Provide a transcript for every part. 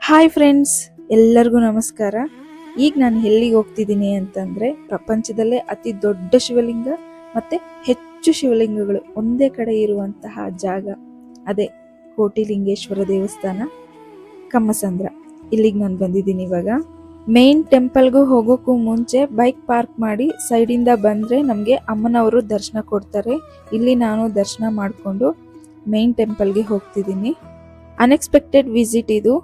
Hi friends, ಎಲ್ಲರಿಗೂ ನಮಸ್ಕಾರ. ಈಗ ನಾನು ಎಲ್ಲಿಗೆ ಹೋಗ್ತಿದ್ದೀನಿ ಅಂತಂದರೆ, ಪ್ರಪಂಚದಲ್ಲೇ ಅತಿ ದೊಡ್ಡ ಶಿವಲಿಂಗ ಮತ್ತು ಹೆಚ್ಚು ಶಿವಲಿಂಗಗಳು ಒಂದೇ ಕಡೆ ಇರುವಂತಹ ಜಾಗ, ಅದೇ ಕೋಟಿಲಿಂಗೇಶ್ವರ ದೇವಸ್ಥಾನ ಕಮ್ಮಸಂದ್ರ. ಇಲ್ಲಿಗೆ ನಾನು ಬಂದಿದ್ದೀನಿ. ಇವಾಗ ಮೇನ್ ಟೆಂಪಲ್ಗೂ ಹೋಗೋಕ್ಕೂ ಮುಂಚೆ ಬೈಕ್ ಪಾರ್ಕ್ ಮಾಡಿ ಸೈಡಿಂದ ಬಂದರೆ ನಮಗೆ ಅಮ್ಮನವರು ದರ್ಶನ ಕೊಡ್ತಾರೆ. ಇಲ್ಲಿ ನಾನು ದರ್ಶನ ಮಾಡಿಕೊಂಡು ಮೇನ್ ಟೆಂಪಲ್ಗೆ ಹೋಗ್ತಿದ್ದೀನಿ. ಅನ್ಎಕ್ಸ್ಪೆಕ್ಟೆಡ್ ವಿಸಿಟ್ ಇದು.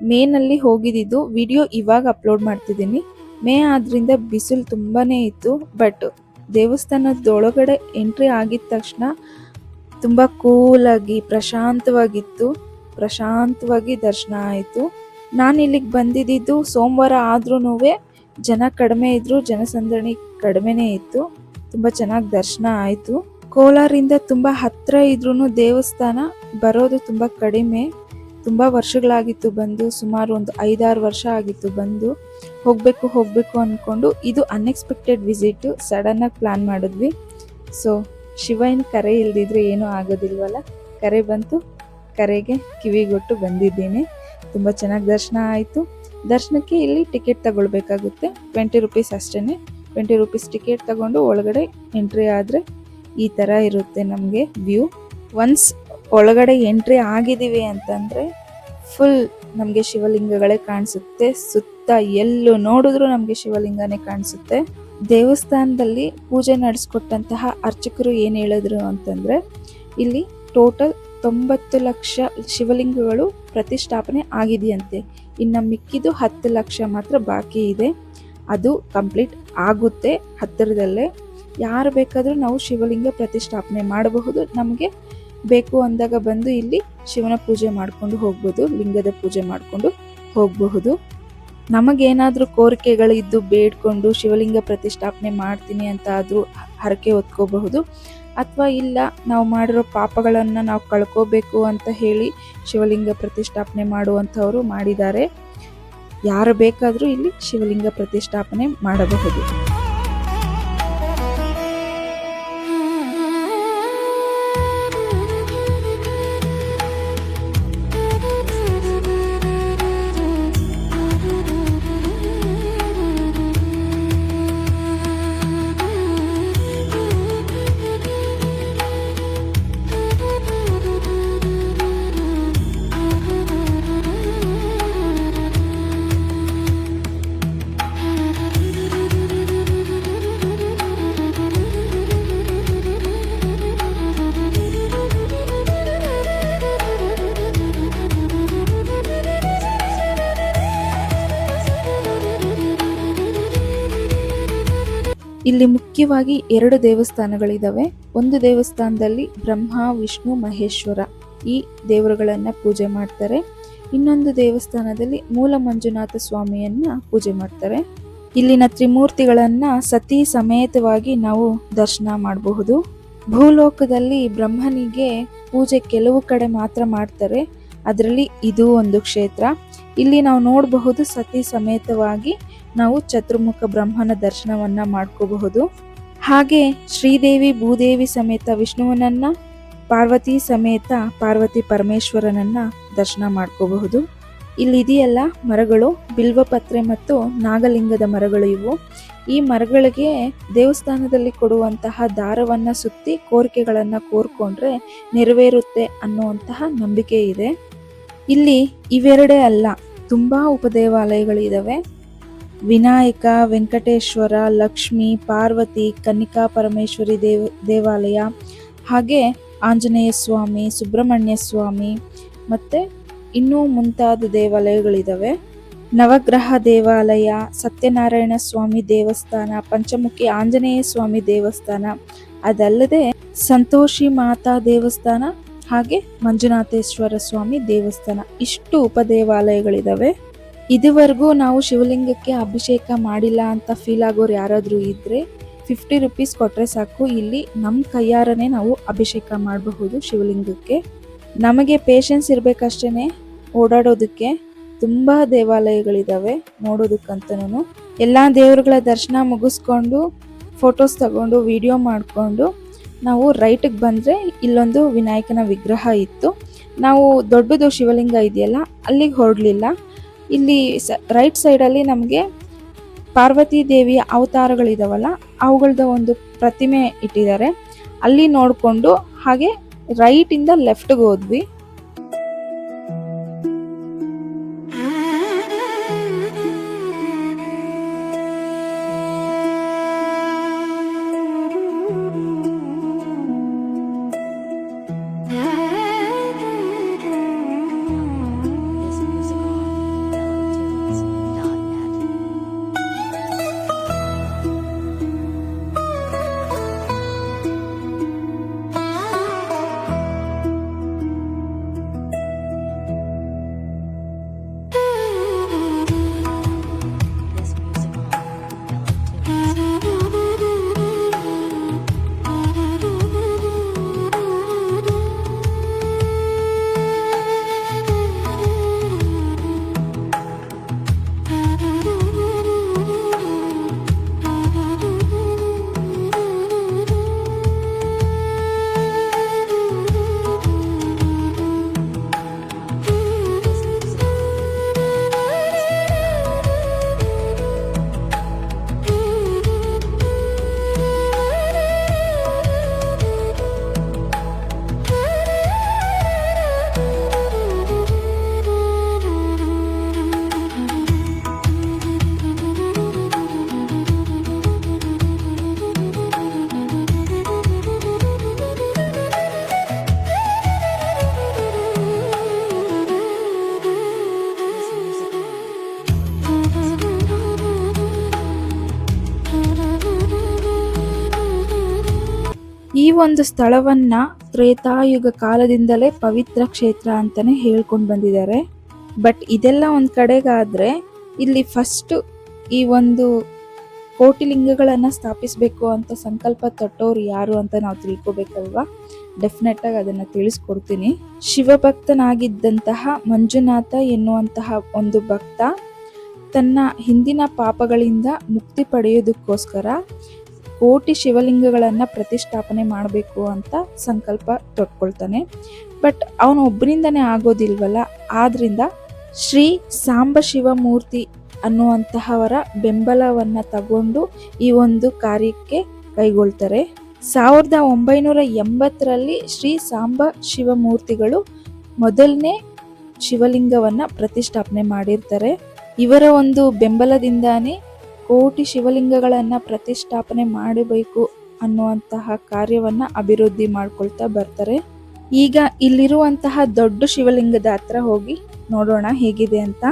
ಮೇನಲ್ಲಿ ಹೋಗಿದ್ದು ವಿಡಿಯೋ ಇವಾಗ ಅಪ್ಲೋಡ್ ಮಾಡ್ತಿದ್ದೀನಿ. ಮೇ ಆದ್ರಿಂದ ಬಿಸಿಲು ತುಂಬಾನೇ ಇತ್ತು. ಬಟ್ ದೇವಸ್ಥಾನದೊಳಗಡೆ ಎಂಟ್ರಿ ಆಗಿದ ತಕ್ಷಣ ತುಂಬ ಕೂಲಾಗಿ ಪ್ರಶಾಂತವಾಗಿ ದರ್ಶನ ಆಯಿತು. ನಾನು ಇಲ್ಲಿಗೆ ಬಂದಿದ್ದು ಸೋಮವಾರ ಆದ್ರೂ ಜನ ಕಡಿಮೆ ಇದ್ರು, ಜನಸಂದಣಿ ಕಡಿಮೆನೇ ಇತ್ತು. ತುಂಬ ಚೆನ್ನಾಗಿ ದರ್ಶನ ಆಯಿತು. ಕೋಲಾರಿಂದ ತುಂಬ ಹತ್ತಿರ ಇದ್ರೂ ದೇವಸ್ಥಾನ ಬರೋದು ತುಂಬ ಕಡಿಮೆ. ತುಂಬ ವರ್ಷಗಳಾಗಿತ್ತು ಬಂದು, ಸುಮಾರು ಒಂದು 5-6 ವರ್ಷ ಆಗಿತ್ತು ಬಂದು. ಹೋಗಬೇಕು ಅಂದ್ಕೊಂಡು ಇದು ಅನ್ಎಕ್ಸ್ಪೆಕ್ಟೆಡ್ ವಿಸಿಟ್, ಸಡನ್ನಾಗಿ ಪ್ಲ್ಯಾನ್ ಮಾಡಿದ್ವಿ. ಸೊ ಶಿವನ ಕರೆ ಇಲ್ದಿದ್ರೆ ಏನೂ ಆಗೋದಿಲ್ವಲ್ಲ, ಕರೆ ಬಂತು, ಕರೆಗೆ ಕಿವಿಗೊಟ್ಟು ಬಂದಿದ್ದೀನಿ. ತುಂಬ ಚೆನ್ನಾಗಿ ದರ್ಶನ ಆಯಿತು. ದರ್ಶನಕ್ಕೆ ಇಲ್ಲಿ ಟಿಕೆಟ್ ತಗೊಳ್ಬೇಕಾಗುತ್ತೆ, 20 ರೂಪೀಸ್ ಅಷ್ಟೇ. 20 ರೂಪೀಸ್ ಟಿಕೆಟ್ ತಗೊಂಡು ಒಳಗಡೆ ಎಂಟ್ರಿ ಆದರೆ ಈ ಥರ ಇರುತ್ತೆ ನಮಗೆ ವ್ಯೂ. ಒನ್ಸ್ ಒಳಗಡೆ ಎಂಟ್ರಿ ಆಗಿದ್ದೀವಿ ಅಂತಂದರೆ ಫುಲ್ ನಮಗೆ ಶಿವಲಿಂಗಗಳೇ ಕಾಣಿಸುತ್ತೆ. ಸುತ್ತ ಎಲ್ಲೂ ನೋಡಿದ್ರೂ ನಮಗೆ ಶಿವಲಿಂಗನೇ ಕಾಣಿಸುತ್ತೆ. ದೇವಸ್ಥಾನದಲ್ಲಿ ಪೂಜೆ ನಡೆಸ್ಕೊಟ್ಟಂತಹ ಅರ್ಚಕರು ಏನು ಹೇಳಿದ್ರು ಅಂತಂದರೆ, ಇಲ್ಲಿ ಟೋಟಲ್ 90 ಲಕ್ಷ ಶಿವಲಿಂಗಗಳು ಪ್ರತಿಷ್ಠಾಪನೆ ಆಗಿದೆಯಂತೆ. ಇನ್ನು ಮಿಕ್ಕಿದು 10 ಲಕ್ಷ ಮಾತ್ರ ಬಾಕಿ ಇದೆ. ಅದು ಕಂಪ್ಲೀಟ್ ಆಗುತ್ತೆ ಹತ್ತಿರದಲ್ಲೇ. ಯಾರು ಬೇಕಾದರೂ ನಾವು ಶಿವಲಿಂಗ ಪ್ರತಿಷ್ಠಾಪನೆ ಮಾಡಬಹುದು. ನಮಗೆ ಬೇಕು ಅಂದಾಗ ಬಂದು ಇಲ್ಲಿ ಶಿವನ ಪೂಜೆ ಮಾಡಿಕೊಂಡು ಹೋಗ್ಬೋದು, ಲಿಂಗದ ಪೂಜೆ ಮಾಡಿಕೊಂಡು ಹೋಗಬಹುದು. ನಮಗೇನಾದರೂ ಕೋರಿಕೆಗಳಿದ್ದು ಬೇಡ್ಕೊಂಡು ಶಿವಲಿಂಗ ಪ್ರತಿಷ್ಠಾಪನೆ ಮಾಡ್ತೀನಿ ಅಂತ ಆದರೂ ಹರಕೆ ಹೊತ್ಕೋಬಹುದು. ಅಥವಾ ಇಲ್ಲ, ನಾವು ಮಾಡಿರೋ ಪಾಪಗಳನ್ನು ನಾವು ಕಳ್ಕೋಬೇಕು ಅಂತ ಹೇಳಿ ಶಿವಲಿಂಗ ಪ್ರತಿಷ್ಠಾಪನೆ ಮಾಡುವಂಥವರು ಮಾಡಿದ್ದಾರೆ. ಯಾರು ಬೇಕಾದರೂ ಇಲ್ಲಿ ಶಿವಲಿಂಗ ಪ್ರತಿಷ್ಠಾಪನೆ ಮಾಡಬಹುದು. ಇಲ್ಲಿ ಮುಖ್ಯವಾಗಿ 2 ದೇವಸ್ಥಾನಗಳಿದಾವೆ. ಒಂದು ದೇವಸ್ಥಾನದಲ್ಲಿ ಬ್ರಹ್ಮ, ವಿಷ್ಣು, ಮಹೇಶ್ವರ ಈ ದೇವರುಗಳನ್ನ ಪೂಜೆ ಮಾಡ್ತಾರೆ. ಇನ್ನೊಂದು ದೇವಸ್ಥಾನದಲ್ಲಿ ಮೂಲ ಮಂಜುನಾಥ ಸ್ವಾಮಿಯನ್ನ ಪೂಜೆ ಮಾಡ್ತಾರೆ. ಇಲ್ಲಿನ ತ್ರಿಮೂರ್ತಿಗಳನ್ನ ಸತಿ ಸಮೇತವಾಗಿ ನಾವು ದರ್ಶನ ಮಾಡಬಹುದು. ಭೂಲೋಕದಲ್ಲಿ ಬ್ರಹ್ಮನಿಗೆ ಪೂಜೆ ಕೆಲವು ಕಡೆ ಮಾತ್ರ ಮಾಡ್ತಾರೆ, ಅದರಲ್ಲಿ ಇದು ಒಂದು ಕ್ಷೇತ್ರ. ಇಲ್ಲಿ ನಾವು ನೋಡಬಹುದು, ಸತಿ ಸಮೇತವಾಗಿ ನಾವು ಚತುರ್ಮುಖ ಬ್ರಹ್ಮನ ದರ್ಶನವನ್ನ ಮಾಡ್ಕೋಬಹುದು. ಹಾಗೆ ಶ್ರೀದೇವಿ ಭೂದೇವಿ ಸಮೇತ ವಿಷ್ಣುವನನ್ನ, ಪಾರ್ವತಿ ಸಮೇತ ಪಾರ್ವತಿ ಪರಮೇಶ್ವರನನ್ನ ದರ್ಶನ ಮಾಡ್ಕೋಬಹುದು. ಇಲ್ಲಿ ಇದೆಯಲ್ಲ ಮರಗಳು, ಬಿಲ್ವಪತ್ರೆ ಮತ್ತು ನಾಗಲಿಂಗದ ಮರಗಳು ಇವು. ಈ ಮರಗಳಿಗೆ ದೇವಸ್ಥಾನದಲ್ಲಿ ಕೊಡುವಂತಹ ದಾರವನ್ನ ಸುತ್ತಿ ಕೋರಿಕೆಗಳನ್ನ ಕೋರ್ಕೊಂಡ್ರೆ ನೆರವೇರುತ್ತೆ ಅನ್ನುವಂತಹ ನಂಬಿಕೆ ಇದೆ. ಇಲ್ಲಿ ಇವೆರಡೇ ಅಲ್ಲ, ತುಂಬಾ ಉಪದೇವಾಲಯಗಳಿದಾವೆ. ವಿನಾಯಕ, ವೆಂಕಟೇಶ್ವರ, ಲಕ್ಷ್ಮಿ, ಪಾರ್ವತಿ, ಕನ್ನಿಕಾ ಪರಮೇಶ್ವರಿ ದೇವಾಲಯ, ಹಾಗೆ ಆಂಜನೇಯ ಸ್ವಾಮಿ, ಸುಬ್ರಹ್ಮಣ್ಯ ಸ್ವಾಮಿ ಮತ್ತು ಇನ್ನೂ ಮುಂತಾದ ದೇವಾಲಯಗಳಿದಾವೆ. ನವಗ್ರಹ ದೇವಾಲಯ, ಸತ್ಯನಾರಾಯಣ ಸ್ವಾಮಿ ದೇವಸ್ಥಾನ, ಪಂಚಮುಖಿ ಆಂಜನೇಯ ಸ್ವಾಮಿ ದೇವಸ್ಥಾನ, ಅದಲ್ಲದೆ ಸಂತೋಷಿ ಮಾತಾ ದೇವಸ್ಥಾನ, ಹಾಗೆ ಮಂಜುನಾಥೇಶ್ವರ ಸ್ವಾಮಿ ದೇವಸ್ಥಾನ, ಇಷ್ಟು ಉಪದೇವಾಲಯಗಳಿದಾವೆ. ಇದುವರೆಗೂ ನಾವು ಶಿವಲಿಂಗಕ್ಕೆ ಅಭಿಷೇಕ ಮಾಡಿಲ್ಲ ಅಂತ ಫೀಲ್ ಆಗೋರು ಯಾರಾದರೂ ಇದ್ದರೆ 50 ರೂಪೀಸ್ ಕೊಟ್ಟರೆ ಸಾಕು, ಇಲ್ಲಿ ನಮ್ಮ ಕೈಯಾರನೇ ನಾವು ಅಭಿಷೇಕ ಮಾಡಬಹುದು ಶಿವಲಿಂಗಕ್ಕೆ. ನಮಗೆ ಪೇಷನ್ಸ್ ಇರಬೇಕಷ್ಟೇ ಓಡಾಡೋದಕ್ಕೆ. ತುಂಬ ದೇವಾಲಯಗಳಿದ್ದಾವೆ ನೋಡೋದಕ್ಕಂತನೂ. ಎಲ್ಲ ದೇವರುಗಳ ದರ್ಶನ ಮುಗಿಸ್ಕೊಂಡು ಫೋಟೋಸ್ ತಗೊಂಡು ವಿಡಿಯೋ ಮಾಡಿಕೊಂಡು ನಾವು ರೈಟಿಗೆ ಬಂದರೆ ಇಲ್ಲೊಂದು ವಿನಾಯಕನ ವಿಗ್ರಹ ಇತ್ತು. ನಾವು ದೊಡ್ಡದು ಶಿವಲಿಂಗ ಇದೆಯಲ್ಲ ಅಲ್ಲಿಗೆ ಹೊರಡಲಿಲ್ಲ. ಇಲ್ಲಿ ರೈಟ್ ಸೈಡಲ್ಲಿ ನಮಗೆ ಪಾರ್ವತಿ ದೇವಿಯ ಅವತಾರಗಳಿದಾವಲ್ಲ ಅವುಗಳದ ಒಂದು ಪ್ರತಿಮೆ ಇಟ್ಟಿದ್ದಾರೆ. ಅಲ್ಲಿ ನೋಡಿಕೊಂಡು ಹಾಗೆ ರೈಟ್ ಇಂದ ಲೆಫ್ಟ್ಗೆ ಹೋದ್ವಿ. ಈ ಒಂದು ಸ್ಥಳವನ್ನ ತ್ರೇತಾಯುಗ ಕಾಲದಿಂದಲೇ ಪವಿತ್ರ ಕ್ಷೇತ್ರ ಅಂತಾನೆ ಹೇಳ್ಕೊಂಡು ಬಂದಿದ್ದಾರೆ. ಬಟ್ ಇದೆಲ್ಲ ಒಂದ್ ಕಡೆಗಾದ್ರೆ ಇಲ್ಲಿ ಫಸ್ಟ್ ಈ ಒಂದು ಕೋಟಿಲಿಂಗಗಳನ್ನ ಸ್ಥಾಪಿಸಬೇಕು ಅಂತ ಸಂಕಲ್ಪ ತೊಟ್ಟವ್ರು ಯಾರು ಅಂತ ನಾವು ತಿಳ್ಕೊಬೇಕಲ್ವಾ. ಡೆಫಿನೆಟ್ ಆಗಿ ಅದನ್ನ ತಿಳಿಸ್ಕೊಡ್ತೀನಿ. ಶಿವಭಕ್ತನಾಗಿದ್ದಂತಹ ಮಂಜುನಾಥ ಎನ್ನುವಂತಹ ಒಂದು ಭಕ್ತ ತನ್ನ ಹಿಂದಿನ ಪಾಪಗಳಿಂದ ಮುಕ್ತಿ ಪಡೆಯೋದಕ್ಕೋಸ್ಕರ ಕೋಟಿ ಶಿವಲಿಂಗಗಳನ್ನ ಪ್ರತಿಷ್ಠಾಪನೆ ಮಾಡಬೇಕು ಅಂತ ಸಂಕಲ್ಪ ತೊಟ್ಕೊಳ್ತಾನೆ. ಬಟ್ ಅವನು ಒಬ್ಬರಿಂದನೇ ಆಗೋದಿಲ್ವಲ್ಲ, ಆದ್ರಿಂದ ಶ್ರೀ ಸಾಂಬ ಶಿವಮೂರ್ತಿ ಅನ್ನುವಂತಹವರ ಬೆಂಬಲವನ್ನ ತಗೊಂಡು ಈ ಒಂದು ಕಾರ್ಯಕ್ಕೆ ಕೈಗೊಳ್ತಾರೆ. 1980ರಲ್ಲಿ ಶ್ರೀ ಸಾಂಬ ಶಿವಮೂರ್ತಿಗಳು ಮೊದಲನೇ ಶಿವಲಿಂಗವನ್ನ ಪ್ರತಿಷ್ಠಾಪನೆ ಮಾಡಿರ್ತಾರೆ. ಇವರ ಒಂದು ಬೆಂಬಲದಿಂದಾನೇ ಕೋಟಿ ಶಿವಲಿಂಗಗಳನ್ನ ಪ್ರತಿಷ್ಠಾಪನೆ ಮಾಡಬೇಕು ಅನ್ನುವಂತಹ ಕಾರ್ಯವನ್ನ ಅಭಿವೃದ್ಧಿ ಮಾಡ್ಕೊಳ್ತಾ ಬರ್ತಾರೆ. ಈಗ ಇಲ್ಲಿರುವಂತಹ ದೊಡ್ಡ ಶಿವಲಿಂಗದ ಹತ್ರ ಹೋಗಿ ನೋಡೋಣ ಹೇಗಿದೆ ಅಂತ.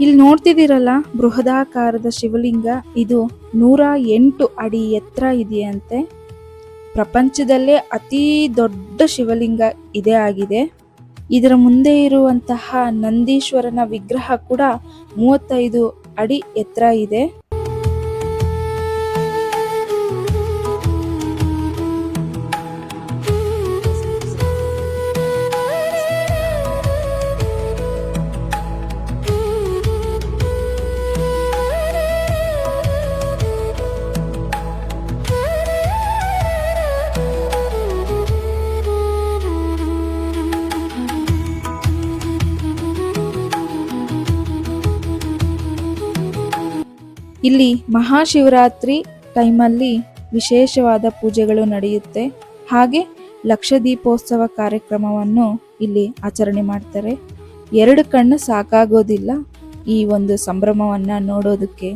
ಇಲ್ಲಿ ನೋಡ್ತಿದ್ದೀರಲ್ಲ ಬೃಹದಾಕಾರದ ಶಿವಲಿಂಗ, ಇದು 108 ಅಡಿ ಎತ್ತರ ಇದೆಯಂತೆ. ಪ್ರಪಂಚದಲ್ಲೇ ಅತಿ ದೊಡ್ಡ ಶಿವಲಿಂಗ ಇದೇ ಆಗಿದೆ. ಇದರ ಮುಂದೆ ಇರುವಂತಹ ನಂದೀಶ್ವರನ ವಿಗ್ರಹ ಕೂಡ 35 ಅಡಿ ಎತ್ತರ ಇದೆ. ಇಲ್ಲಿ ಮಹಾಶಿವರಾತ್ರಿ ಟೈಮಲ್ಲಿ ವಿಶೇಷವಾದ ಪೂಜೆಗಳು ನಡೆಯುತ್ತೆ. ಹಾಗೆ ಲಕ್ಷದೀಪೋತ್ಸವ ಕಾರ್ಯಕ್ರಮವನ್ನು ಇಲ್ಲಿ ಆಚರಣೆ ಮಾಡ್ತಾರೆ. 2 ಕಣ್ಣು ಸಾಕಾಗೋದಿಲ್ಲ ಈ ಒಂದು ಸಂಭ್ರಮವನ್ನ ನೋಡೋದಕ್ಕೆ.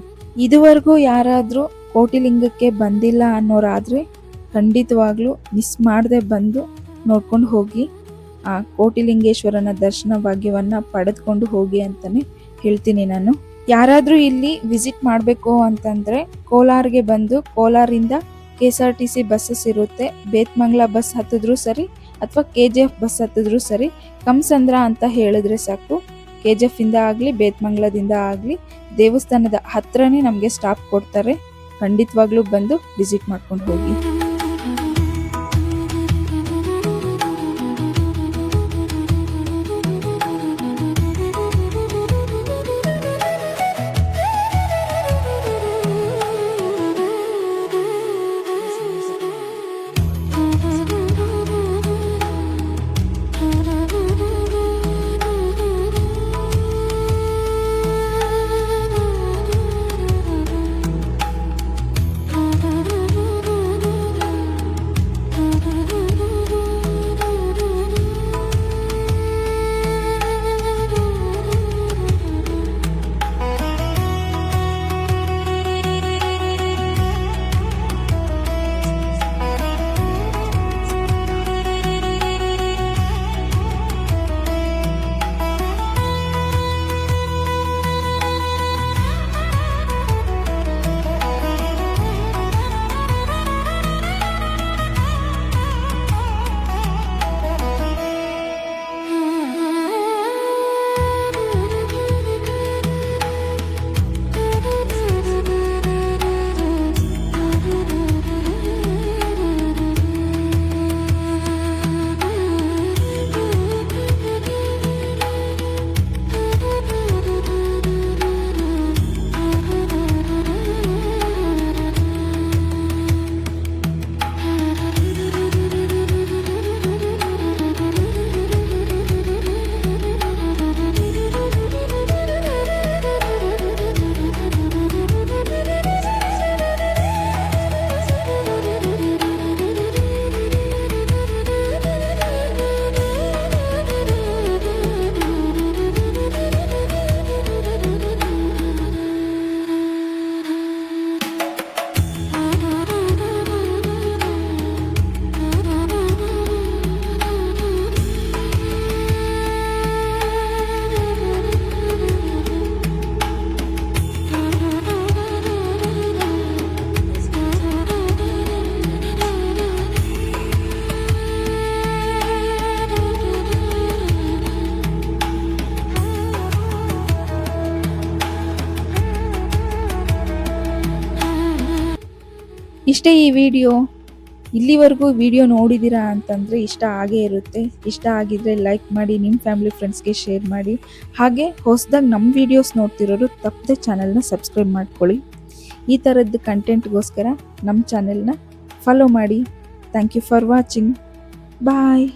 ಇದುವರೆಗೂ ಯಾರಾದರೂ ಕೋಟಿಲಿಂಗಕ್ಕೆ ಬಂದಿಲ್ಲ ಅನ್ನೋರಾದ್ರೆ ಖಂಡಿತವಾಗ್ಲೂ ಮಿಸ್ ಮಾಡದೆ ಬಂದು ನೋಡ್ಕೊಂಡು ಹೋಗಿ. ಆ ಕೋಟಿಲಿಂಗೇಶ್ವರನ ದರ್ಶನ ಭಾಗ್ಯವನ್ನ ಪಡೆದುಕೊಂಡು ಹೋಗಿ ಅಂತಾನೆ ಹೇಳ್ತೀನಿ ನಾನು. ಯಾರಾದರೂ ಇಲ್ಲಿ ವಿಸಿಟ್ ಮಾಡಬೇಕು ಅಂತಂದ್ರೆ ಕೋಲಾರ್ಗೆ ಬಂದು ಕೋಲಾರಿಂದ KSRTC ಬಸ್ಸಸ್ ಇರುತ್ತೆ. ಬೇತ್ಮಂಗ್ಲ ಬಸ್ ಹತ್ತಿದ್ರು ಸರಿ ಅಥವಾ KGF ಬಸ್ ಹತ್ತಿದ್ರು ಸರಿ. ಕಮಸಂದ್ರ ಅಂತ ಹೇಳಿದ್ರೆ ಸಾಕು, KGF ಇಂದ ಆಗಲಿ ಬೇತ್ಮಂಗ್ಲದಿಂದ ಆಗಲಿ ದೇವಸ್ಥಾನದ ಹತ್ರನೇ ನಮಗೆ ಸ್ಟಾಪ್ ಕೊಡ್ತಾರೆ. ಖಂಡಿತವಾಗ್ಲೂ ಬಂದು ವಿಸಿಟ್ ಮಾಡ್ಕೊಂಡು ಹೋಗಿ. ಇಷ್ಟೇ ಈ ವಿಡಿಯೋ. ಇಲ್ಲಿವರೆಗೂ ವಿಡಿಯೋ ನೋಡಿದ್ದೀರಾ ಅಂತಂದರೆ ಇಷ್ಟ ಆಗೇ ಇರುತ್ತೆ. ಇಷ್ಟ ಆಗಿದ್ರೆ ಲೈಕ್ ಮಾಡಿ, ನಿಮ್ಮ ಫ್ಯಾಮಿಲಿ ಫ್ರೆಂಡ್ಸ್ಗೆ ಶೇರ್ ಮಾಡಿ. ಹಾಗೆ ಹೊಸದಾಗಿ ನಮ್ಮ ವಿಡಿಯೋಸ್ ನೋಡ್ತಿರೋರು ತಪ್ಪದೆ ಚಾನಲ್ನ ಸಬ್ಸ್ಕ್ರೈಬ್ ಮಾಡ್ಕೊಳ್ಳಿ. ಈ ಥರದ್ದು ಕಂಟೆಂಟ್ಗೋಸ್ಕರ ನಮ್ಮ ಚಾನೆಲ್ನ ಫಾಲೋ ಮಾಡಿ. Thank you for watching. Bye.